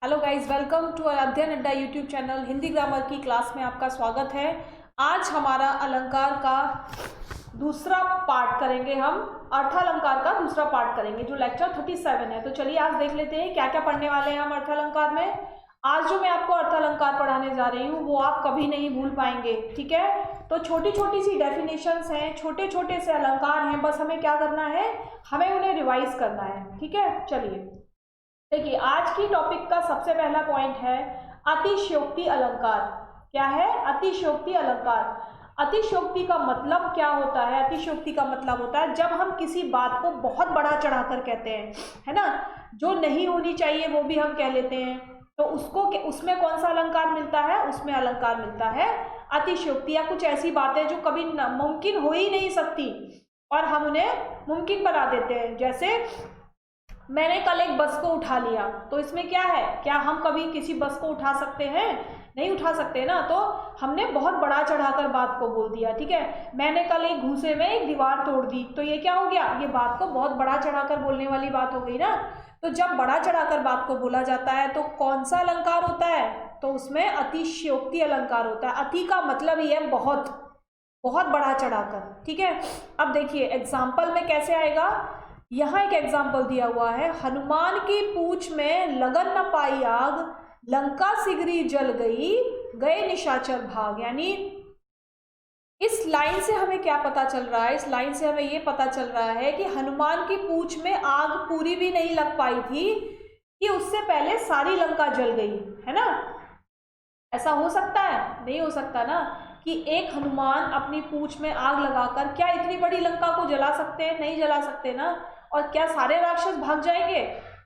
Hello guys, welcome to अध्ययन अड्डा YouTube channel. Hindi grammar की क्लास में आपका स्वागत है। आज हमारा अलंकार का दूसरा पार्ट करेंगे। हम अर्थालंकार का दूसरा पार्ट करेंगे जो लेक्चर 37 है। तो चलिए आज देख लेते हैं क्या क्या पढ़ने वाले हैं हम अर्थालंकार में। आज जो मैं आपको अर्थालंकार पढ़ाने जा रही हूँ वो आप कभी नहीं भूल पाएंगे, ठीक है। तो छोटी छोटी सी डेफिनेशंस हैं, छोटे छोटे से अलंकार हैं, बस हमें क्या करना है, हमें उन्हें रिवाइज करना है, ठीक है। चलिए देखिए, आज की टॉपिक का सबसे पहला पॉइंट है अतिशयोक्ति अलंकार। क्या है? अतिशयोक्ति अलंकार। अतिशयोक्ति का मतलब क्या होता है? अतिशयोक्ति का मतलब होता है जब हम किसी बात को बहुत बड़ा चढ़ाकर कहते हैं, है ना। जो नहीं होनी चाहिए वो भी हम कह लेते हैं, तो उसमें कौन सा अलंकार मिलता है? उसमें अलंकार मिलता है अतिशयोक्ति। या कुछ ऐसी बातें जो कभी मुमकिन हो ही नहीं सकती और हम उन्हें मुमकिन बना देते हैं। जैसे मैंने कल एक बस को उठा लिया, तो इसमें क्या है? क्या हम कभी किसी बस को उठा सकते हैं? नहीं उठा सकते ना। तो हमने बहुत बड़ा चढ़ाकर बात को बोल दिया, ठीक है। मैंने कल एक घूसे में एक दीवार तोड़ दी, तो ये क्या हो गया? ये बात को बहुत बड़ा चढ़ाकर बोलने वाली बात हो गई ना। तो जब बड़ा चढ़ाकर बात को बोला जाता है तो कौन सा अलंकार होता है? तो उसमें अतिशयोक्ति अलंकार होता है। अति का मतलब ही है बहुत, बहुत बड़ा चढ़ाकर, ठीक है। अब देखिए एग्जाम्पल में कैसे आएगा। यहाँ एक एग्जाम्पल दिया हुआ है, हनुमान की पूंछ में लगन न पाई आग, लंका सिगरी जल गई, गए निशाचर भाग। यानी इस लाइन से हमें क्या पता चल रहा है? इस लाइन से हमें ये पता चल रहा है कि हनुमान की पूंछ में आग पूरी भी नहीं लग पाई थी कि उससे पहले सारी लंका जल गई, है ना। ऐसा हो सकता है? नहीं हो सकता ना कि एक हनुमान अपनी पूंछ में आग लगाकर क्या इतनी बड़ी लंका को जला सकते हैं? नहीं जला सकते ना। और क्या सारे राक्षस भाग जाएंगे?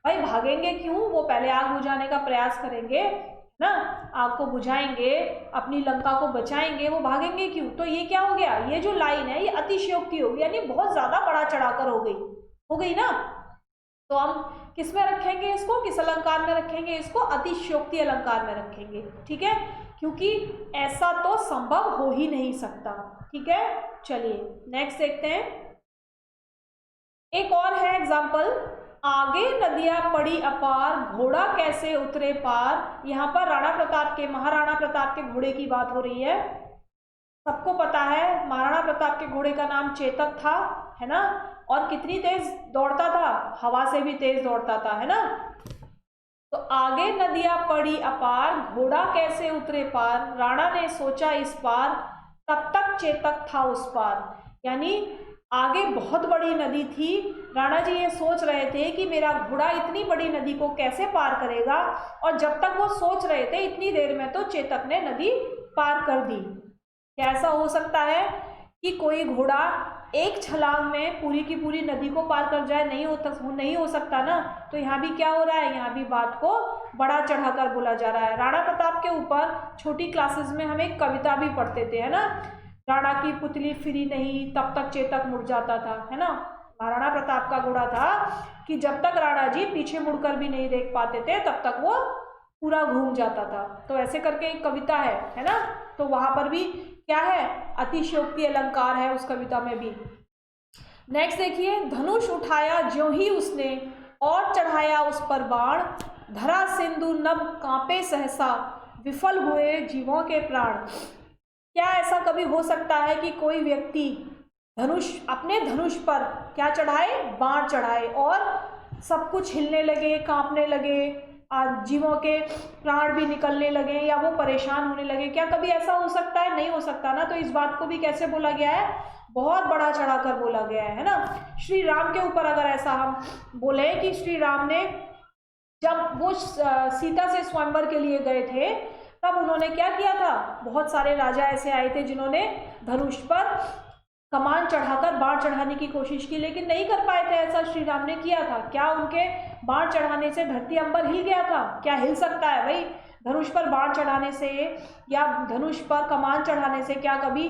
भाई भागेंगे क्यों? वो पहले आग बुझाने का प्रयास करेंगे ना, आग को बुझाएंगे, अपनी लंका को बचाएंगे, वो भागेंगे क्यों? तो ये क्या हो गया? ये जो लाइन है ये अतिशयोक्ति होगी, यानी बहुत ज्यादा बड़ा चढ़ाकर हो गई ना। तो हम किस में रखेंगे इसको? किस अलंकार में रखेंगे इसको? अतिशयोक्ति अलंकार में रखेंगे, ठीक है। क्योंकि ऐसा तो संभव हो ही नहीं सकता, ठीक है। चलिए नेक्स्ट देखते हैं। एक और है एग्जाम्पल, आगे नदियां पड़ी अपार, घोड़ा कैसे उतरे पार। यहाँ पर राणा प्रताप के, महाराणा प्रताप के घोड़े की बात हो रही है। सबको पता है महाराणा प्रताप के घोड़े का नाम चेतक था, है ना। और कितनी तेज दौड़ता था? हवा से भी तेज दौड़ता था, है ना। तो आगे नदियां पड़ी अपार, घोड़ा कैसे उतरे पार, राणा ने सोचा इस पार, तब तक चेतक था उस पार। यानी आगे बहुत बड़ी नदी थी, राणा जी ये सोच रहे थे कि मेरा घोड़ा इतनी बड़ी नदी को कैसे पार करेगा, और जब तक वो सोच रहे थे इतनी देर में तो चेतक ने नदी पार कर दी। क्या ऐसा हो सकता है कि कोई घोड़ा एक छलांग में पूरी की पूरी नदी को पार कर जाए? नहीं हो सकता ना। तो यहाँ भी क्या हो रहा है? यहाँ भी बात को बड़ा चढ़ाकर बोला जा रहा है। राणा प्रताप के ऊपर छोटी क्लासेस में हम एक कविता भी पढ़ते थे, है ना। राणा की पुतली फिरी नहीं, तब तक चेतक मुड़ जाता था, है ना। महाराणा प्रताप का घोड़ा था कि जब तक राणा जी पीछे मुड़कर भी नहीं देख पाते थे तब तक वो पूरा घूम जाता था। तो ऐसे करके एक कविता है ना। तो वहां पर भी क्या है? अतिशयोक्ति अलंकार है उस कविता में भी। नेक्स्ट देखिए, धनुष उठाया ज्यों ही उसने, और चढ़ाया उस पर बाण, धरा सिंधु नभ कांपे सहसा, विफल हुए जीवों के प्राण। क्या ऐसा कभी हो सकता है कि कोई व्यक्ति अपने धनुष पर क्या चढ़ाए? बाण चढ़ाए, और सब कुछ हिलने लगे, कांपने लगे, जीवों के प्राण भी निकलने लगे, या वो परेशान होने लगे? क्या कभी ऐसा हो सकता है? नहीं हो सकता ना। तो इस बात को भी कैसे बोला गया है? बहुत बड़ा चढ़ाकर बोला गया है ना। श्री राम के ऊपर अगर ऐसा हम बोले कि श्री राम ने जब वो सीता से स्वयंवर के लिए गए थे तब उन्होंने क्या किया था? बहुत सारे राजा ऐसे आए थे जिन्होंने धनुष पर कमान चढ़ाकर बाण चढ़ाने की कोशिश की, लेकिन नहीं कर पाए थे। ऐसा श्री राम ने किया था। क्या उनके बाण चढ़ाने से धरती अंबर हिल गया था? क्या हिल सकता है भाई? धनुष पर बाण चढ़ाने से या धनुष पर कमान चढ़ाने से क्या कभी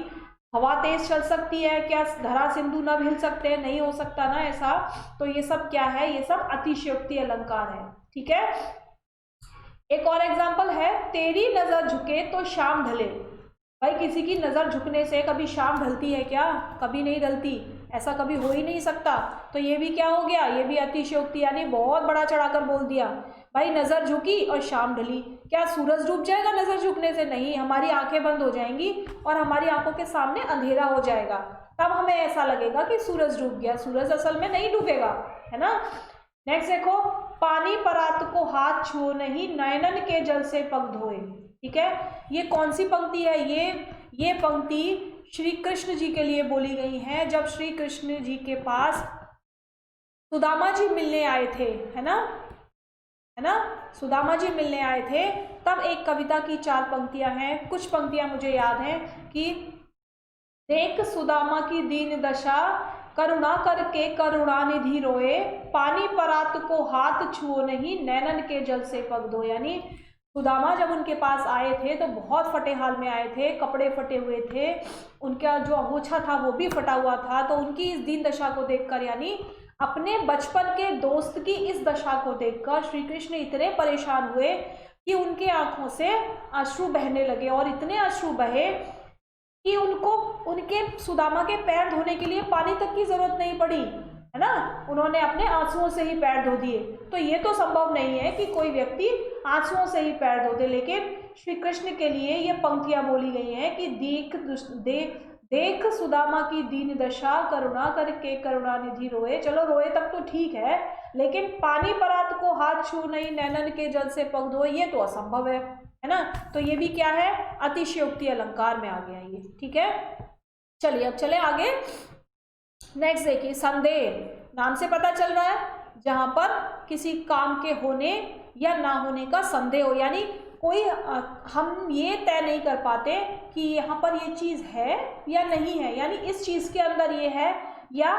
हवा तेज चल सकती है? क्या धरा सिंधु नभ हिल सकते हैं? नहीं हो सकता ना ऐसा। तो ये सब क्या है? ये सब अतिशयोक्ति अलंकार है, ठीक है। एक और एग्जाम्पल है, तेरी नजर झुके तो शाम ढले। भाई किसी की नजर झुकने से कभी शाम ढलती है क्या? कभी नहीं ढलती, ऐसा कभी हो ही नहीं सकता। तो ये भी क्या हो गया? ये भी अतिशयोक्ति, यानी बहुत बड़ा चढ़ाकर बोल दिया। भाई नज़र झुकी और शाम ढली, क्या सूरज डूब जाएगा नज़र झुकने से? नहीं, हमारी आंखें बंद हो जाएंगी और हमारी आंखों के सामने अंधेरा हो जाएगा, तब हमें ऐसा लगेगा कि सूरज डूब गया। सूरज असल में नहीं डूबेगा, है ना। नेक्स्ट देखो, पानी परात को हाथ छुओ नहीं, नयनन के जल से पग धोए। ठीक है, ये कौन सी पंक्ति है? ये पंक्ति श्री कृष्ण जी के लिए बोली गई है, जब श्री कृष्ण जी के पास सुदामा जी मिलने आए थे, है ना, सुदामा जी मिलने आए थे, तब एक कविता की 4 पंक्तियां हैं। कुछ पंक्तियां मुझे याद हैं कि देख सुदामा की दीन दशा, करुणा करके करुणानिधि रोए, पानी परात को हाथ छुओ नहीं, नैनन के जल से पग धो। यानी सुदामा जब उनके पास आए थे तो बहुत फटे हाल में आए थे, कपड़े फटे हुए थे, उनका जो अंगोछा था वो भी फटा हुआ था। तो उनकी इस दीन दशा को देखकर, यानी अपने बचपन के दोस्त की इस दशा को देखकर श्री कृष्ण इतने परेशान हुए कि उनके आंखों से अश्रु बहने लगे, और इतने अश्रु बहे कि उनको उनके सुदामा के पैर धोने के लिए पानी तक की जरूरत नहीं पड़ी, है ना। उन्होंने अपने आंसुओं से ही पैर धो दिए। तो ये तो संभव नहीं है कि कोई व्यक्ति आंसुओं से ही पैर धो दे, लेकिन श्री कृष्ण के लिए ये पंक्तियां बोली गई हैं कि देख सुदामा की दीन दशा, करुणा करके करुणानिधि रोए। चलो रोए तक तो ठीक है, लेकिन पानी परात को हाथ छू नहीं, नैनन के जल से पग धोए, ये तो असंभव है ना। तो ये भी क्या है? अतिशयोक्ति अलंकार में आ गया ये। ठीक है, चलिए अब चले आगे। नेक्स्ट देखिए, संदेह। नाम से पता चल रहा है जहां पर किसी काम के होने या ना होने का संदेह हो, यानी कोई हम ये तय नहीं कर पाते कि यहाँ पर ये चीज़ है या नहीं है, यानी इस चीज़ के अंदर ये है या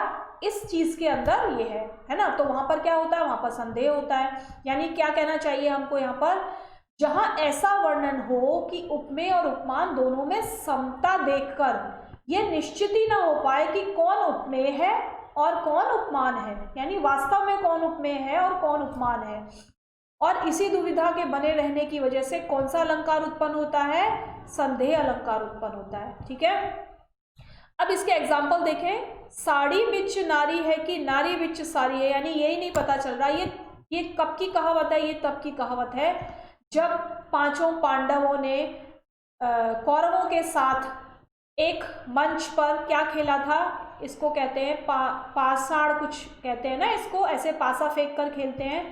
इस चीज़ के अंदर ये है ना। तो वहाँ पर क्या होता है? वहाँ पर संदेह होता है। यानी क्या कहना चाहिए हमको यहाँ पर? जहाँ ऐसा वर्णन हो कि उपमेय और उपमान दोनों में समता देखकर ये निश्चित ही ना हो पाए कि कौन उपमेय है और कौन उपमान है, यानी वास्तव में कौन उपमेय है और कौन उपमान है। और इसी दुविधा के बने रहने की वजह से कौन सा अलंकार उत्पन्न होता है? संदेह अलंकार उत्पन्न होता है। ठीक है, अब इसके एग्जाम्पल देखें। साड़ी बिच नारी है कि नारी बिच साड़ी है, यानी यही नहीं पता चल रहा ये कब की कहावत है, ये तब की कहावत है जब 5 पांडवों ने कौरवों के साथ एक मंच पर क्या खेला था, इसको कहते हैं पासाड़, कुछ कहते हैं ना इसको, ऐसे पासा फेंक कर खेलते हैं।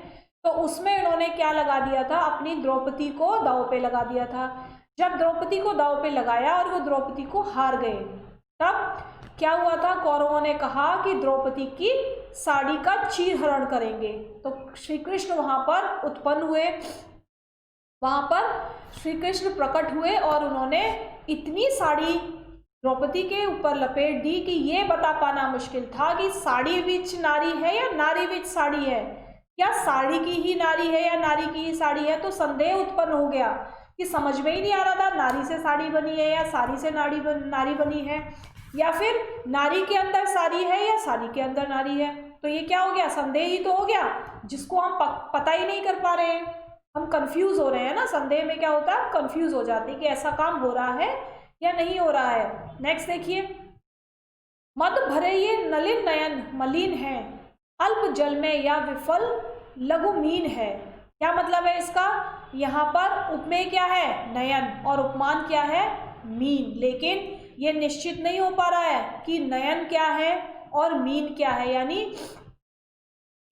तो उसमें इन्होंने क्या लगा दिया था? अपनी द्रौपदी को दांव पे लगा दिया था। जब द्रौपदी को दांव पे लगाया और वो द्रौपदी को हार गए, तब क्या हुआ था? कौरवों ने कहा कि द्रौपदी की साड़ी का चीरहरण करेंगे। तो श्री कृष्ण वहां पर उत्पन्न हुए, वहां पर श्री कृष्ण प्रकट हुए और उन्होंने इतनी साड़ी द्रौपदी के ऊपर लपेट दी कि ये बता पाना मुश्किल था कि साड़ी बीच नारी है या नारी बीच साड़ी है, क्या साड़ी की ही नारी है या नारी की ही साड़ी है। तो संदेह उत्पन्न हो गया कि समझ में ही नहीं आ रहा था नारी से साड़ी बनी है या साड़ी से नारी बनी है, या फिर नारी के अंदर साड़ी है या साड़ी के अंदर नारी है। तो ये क्या हो गया? संदेह ही तो हो गया, जिसको हम पता ही नहीं कर पा रहे हैं, हम कंफ्यूज हो रहे हैं ना। संदेह में क्या होता है? कंफ्यूज हो जाते हैं कि ऐसा काम हो रहा है या नहीं हो रहा है। नेक्स्ट देखिए, मद भरे ये नलिन नयन मलिन है, अल्प जल में या विफल लघु मीन है। क्या मतलब है इसका? यहाँ पर उपमेय क्या है? नयन, और उपमान क्या है? मीन। लेकिन ये निश्चित नहीं हो पा रहा है कि नयन क्या है और मीन क्या है, यानी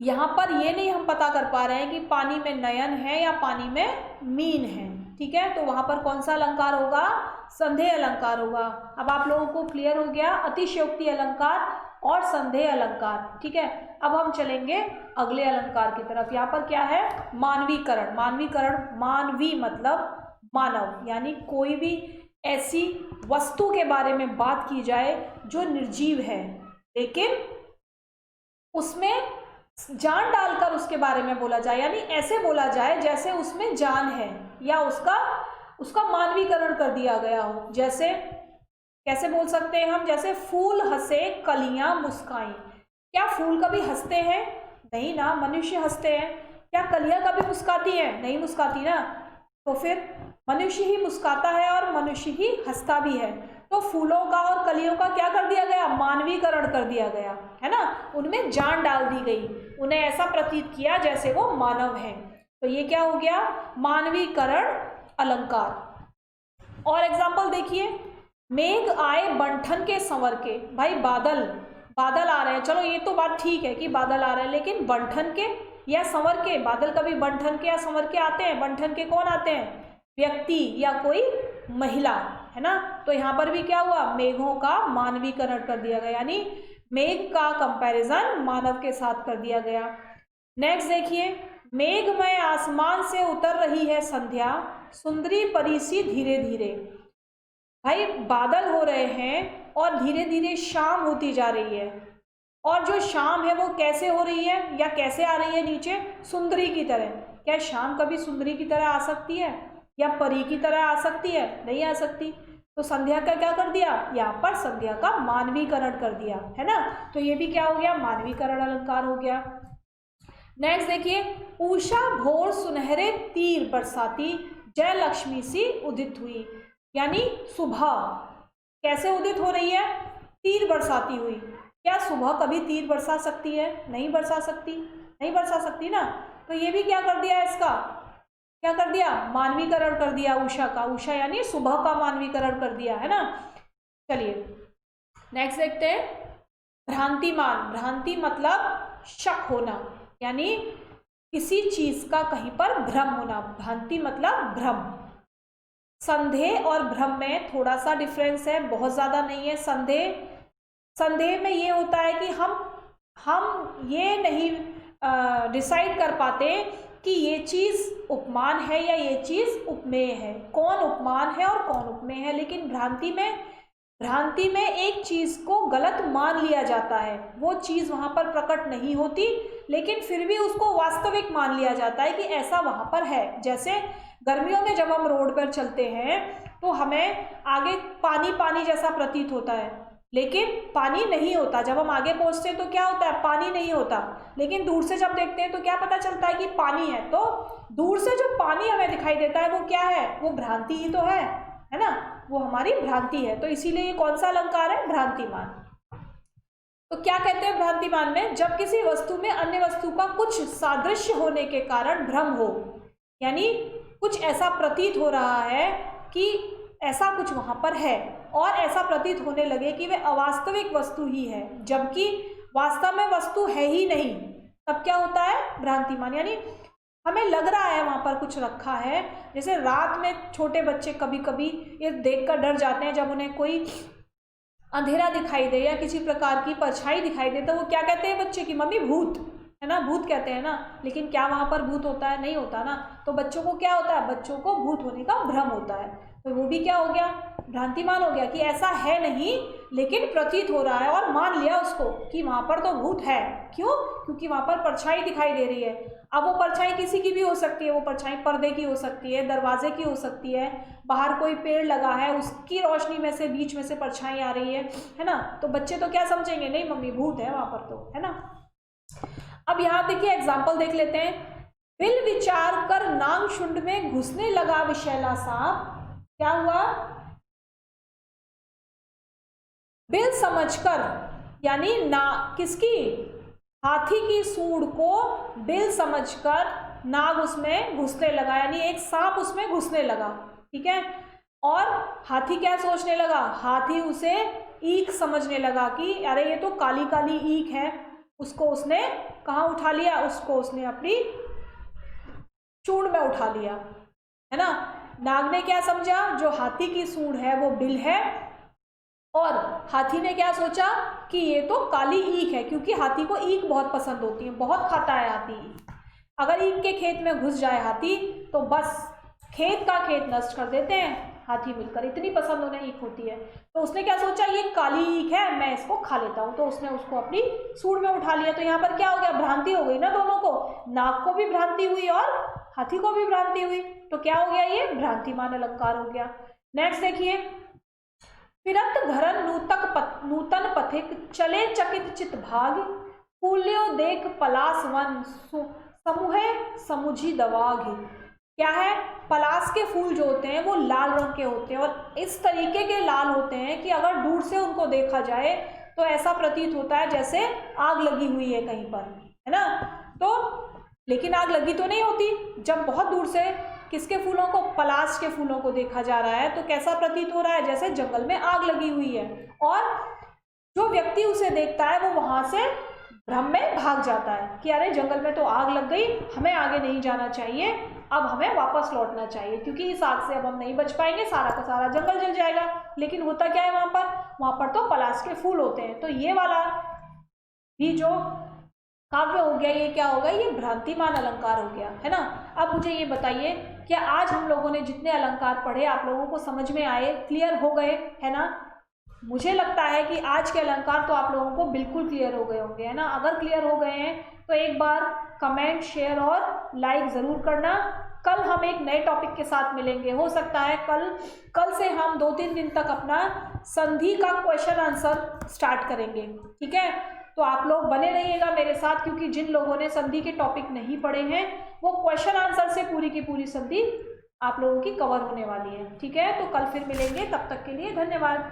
यहाँ पर ये नहीं हम पता कर पा रहे हैं कि पानी में नयन है या पानी में मीन है। ठीक है, तो वहाँ पर कौन सा अलंकार होगा? संदेह अलंकार होगा। अब आप लोगों को क्लियर हो गया अतिशयोक्ति अलंकार और संदेह अलंकार। ठीक है, अब हम चलेंगे अगले अलंकार की तरफ। यहाँ पर क्या है? मानवीकरण। मानवीकरण, मानवी मतलब मानव, यानी कोई भी ऐसी वस्तु के बारे में बात की जाए जो निर्जीव है, लेकिन उसमें जान डालकर उसके बारे में बोला जाए, यानी ऐसे बोला जाए जैसे उसमें जान है या उसका मानवीकरण कर दिया गया हो। जैसे कैसे बोल सकते हैं हम? जैसे फूल हंसे कलियां मुस्काई। क्या फूल कभी हंसते हैं? नहीं ना, मनुष्य हंसते हैं। क्या कलियां कभी मुस्काती हैं? नहीं मुस्काती ना। तो फिर मनुष्य ही मुस्काता है और मनुष्य ही हंसता भी है। तो फूलों का और कलियों का क्या कर दिया गया? मानवीकरण कर दिया गया, है ना। उनमें जान डाल दी गई, उन्हें ऐसा प्रतीत किया जैसे वो मानव हैं। तो ये क्या हो गया, मानवीकरण अलंकार। और एग्जाम्पल देखिए, मेघ आए बंठन के संवर के। भाई बादल, बादल आ रहे हैं, चलो ये तो बात ठीक है कि बादल आ रहे हैं, लेकिन बंठन के या संवर के, बादल कभी बंठन के या संवर के आते हैं? बंठन के कौन आते हैं? व्यक्ति या कोई महिला, है ना। तो यहाँ पर भी क्या हुआ, मेघों का मानवीकरण कर दिया गया, यानी मेघ का कंपैरिजन मानव के साथ कर दिया गया। नेक्स्ट देखिए, मेघमय आसमान से उतर रही है संध्या, सुंदरी परी सी धीरे धीरे। भाई बादल हो रहे हैं और धीरे धीरे शाम होती जा रही है, और जो शाम है वो कैसे हो रही है या कैसे आ रही है नीचे? सुंदरी की तरह। क्या शाम कभी सुंदरी की तरह आ सकती है या परी की तरह आ सकती है? नहीं आ सकती। तो संध्या का क्या कर दिया, यहाँ पर संध्या का मानवीकरण कर दिया, है ना। तो ये भी क्या हो गया, मानवीकरण अलंकार हो गया। नेक्स्ट देखिए, उषा भोर सुनहरे तीर बरसाती, जय लक्ष्मी सी उदित हुई। यानी सुबह कैसे उदित हो रही है? तीर बरसाती हुई। क्या सुबह कभी तीर बरसा सकती है? नहीं बरसा सकती, नहीं बरसा सकती ना। तो ये भी क्या कर दिया, इसका क्या कर दिया, मानवीकरण कर दिया उषा का। उषा यानी सुबह का मानवीकरण कर दिया, है ना। चलिए नेक्स्ट देखते हैं, भ्रांतिमान। भ्रांति मतलब शक होना, यानी किसी चीज का कहीं पर भ्रम होना। भ्रांति मतलब भ्रम। संदेह और भ्रम में थोड़ा सा डिफरेंस है, बहुत ज्यादा नहीं है। संदेह में ये होता है कि हम ये नहीं डिसाइड कर पाते कि ये चीज उपमान है या ये चीज उपमेय है, कौन उपमान है और कौन उपमेय है। लेकिन भ्रांति में एक चीज को गलत मान लिया जाता है, वो चीज वहां पर प्रकट नहीं होती, लेकिन फिर भी उसको वास्तविक मान लिया जाता है कि ऐसा वहां पर है। जैसे गर्मियों में जब हम रोड पर चलते हैं तो हमें आगे पानी पानी जैसा प्रतीत होता है, लेकिन पानी नहीं होता। जब हम आगे पहुंचते हैं तो क्या होता है, पानी नहीं होता। लेकिन दूर से जब देखते हैं तो क्या पता चलता है कि पानी है। तो दूर से जो पानी हमें दिखाई देता है वो क्या है, वो भ्रांति ही तो है ना, वो हमारी भ्रांति है। तो इसीलिए ये कौन सा अलंकार है, भ्रांतिमान। तो क्या कहते हैं भ्रांतिमान में, जब किसी वस्तु में अन्य वस्तु का कुछ सादृश्य होने के कारण भ्रम हो, यानी कुछ ऐसा प्रतीत हो रहा है कि ऐसा कुछ वहां पर है और ऐसा प्रतीत होने लगे कि वह अवास्तविक वस्तु ही है, जबकि वास्तव में वस्तु है ही नहीं, तब क्या होता है, भ्रांतिमान। यानी हमें लग रहा है वहां पर कुछ रखा है। जैसे रात में छोटे बच्चे कभी कभी ये देखकर डर जाते हैं, जब उन्हें कोई अंधेरा दिखाई दे या किसी प्रकार की परछाई दिखाई दे तो वो क्या कहते हैं बच्चे की, मम्मी भूत, है ना, भूत कहते हैं ना। लेकिन क्या वहां पर भूत होता है, नहीं होता ना। तो बच्चों को क्या होता है, बच्चों को भूत होने का भ्रम होता है। तो वो भी क्या हो गया, भ्रांतिमान हो गया कि ऐसा है नहीं लेकिन प्रतीत हो रहा है, और मान लिया उसको कि वहां पर तो भूत है। क्यों, क्योंकि वहां पर परछाई दिखाई दे रही है। अब वो परछाई किसी की भी हो सकती है, वो परछाई पर्दे की हो सकती है, दरवाजे की हो सकती है, बाहर कोई पेड़ लगा है उसकी रोशनी में से बीच में से परछाई आ रही है ना। तो बच्चे तो क्या समझेंगे, नहीं मम्मी भूत है वहां पर तो, है ना। अब यहाँ देखिए एग्जाम्पल देख लेते हैं। बिल विचार कर नाग शुंड में घुसने लगा विषैला सांप। क्या हुआ, बिल समझकर, यानी ना किसकी, हाथी की सूंड को बिल समझकर नाग उसमें घुसने लगा, यानी एक सांप उसमें घुसने लगा, ठीक है। और हाथी क्या सोचने लगा, हाथी उसे ईख समझने लगा कि अरे ये तो काली काली ईख है। उसको उसने कहाँ उठा लिया, उसको उसने अपनी सूंड में उठा लिया, है ना। नाग ने क्या समझा, जो हाथी की सूंड है वो बिल है, और हाथी ने क्या सोचा कि ये तो काली ईख है, क्योंकि हाथी को ईख बहुत पसंद होती है, बहुत खाता है हाथी। अगर ईख के खेत में घुस जाए हाथी तो बस खेत का खेत नष्ट कर देते हैं हाथी मिलकर, इतनी पसंद उन्हें ईख होती है। तो उसने क्या सोचा, ये काली ईख है, मैं इसको खा लेता हूँ। तो उसने उसको अपनी सूंड में उठा लिया। तो यहाँ पर क्या हो गया, भ्रांति हो गई ना दोनों को, नाग को भी भ्रांति हुई और हाथी को भी भ्रांति हुई। तो क्या हो गया, ये भ्रांतिमान अलंकार हो गया। नेक्स्ट देखिए, फिरत घरन नूतन पथिक, चले चकित चित भाग, फूल्यो देख पलास वन, समूहे समुझी दवाघ। क्या है, पलास के फूल जो होते हैं वो लाल रंग के होते हैं, और इस तरीके के लाल होते हैं कि अगर दूर से उनको देखा जाए तो ऐसा प्रतीत होता है जैसे आग लगी हुई है कहीं पर, है ना। तो लेकिन आग लगी तो नहीं होती। जब बहुत दूर से किसके फूलों को, पलाश के फूलों को देखा जा रहा है तो कैसा प्रतीत हो रहा है, जैसे जंगल में आग लगी हुई है। और जो व्यक्ति उसे देखता है वो वहां से भ्रम में भाग जाता है कि अरे जंगल में तो आग लग गई, हमें आगे नहीं जाना चाहिए, अब हमें वापस लौटना चाहिए, क्योंकि इस आग से अब हम नहीं बच पाएंगे, सारा का सारा जंगल जल जाएगा। लेकिन होता क्या है वहां पर तो पलाश के फूल होते हैं। तो ये वाला भी जो काव्य हो गया, ये क्या होगा, ये भ्रांतिमान अलंकार हो गया, है ना। अब मुझे ये बताइए कि आज हम लोगों ने जितने अलंकार पढ़े आप लोगों को समझ में आए, क्लियर हो गए, है ना। मुझे लगता है कि आज के अलंकार तो आप लोगों को बिल्कुल क्लियर हो गए होंगे, है ना। अगर क्लियर हो गए हैं तो एक बार कमेंट, शेयर और लाइक ज़रूर करना। कल हम एक नए टॉपिक के साथ मिलेंगे। हो सकता है कल से हम 2-3 दिन तक अपना संधि का क्वेश्चन आंसर स्टार्ट करेंगे, ठीक है। तो आप लोग बने रहिएगा मेरे साथ, क्योंकि जिन लोगों ने संधि के टॉपिक नहीं पढ़े हैं वो क्वेश्चन आंसर से पूरी की पूरी संधि आप लोगों की कवर होने वाली है, ठीक है। तो कल फिर मिलेंगे, तब तक के लिए धन्यवाद।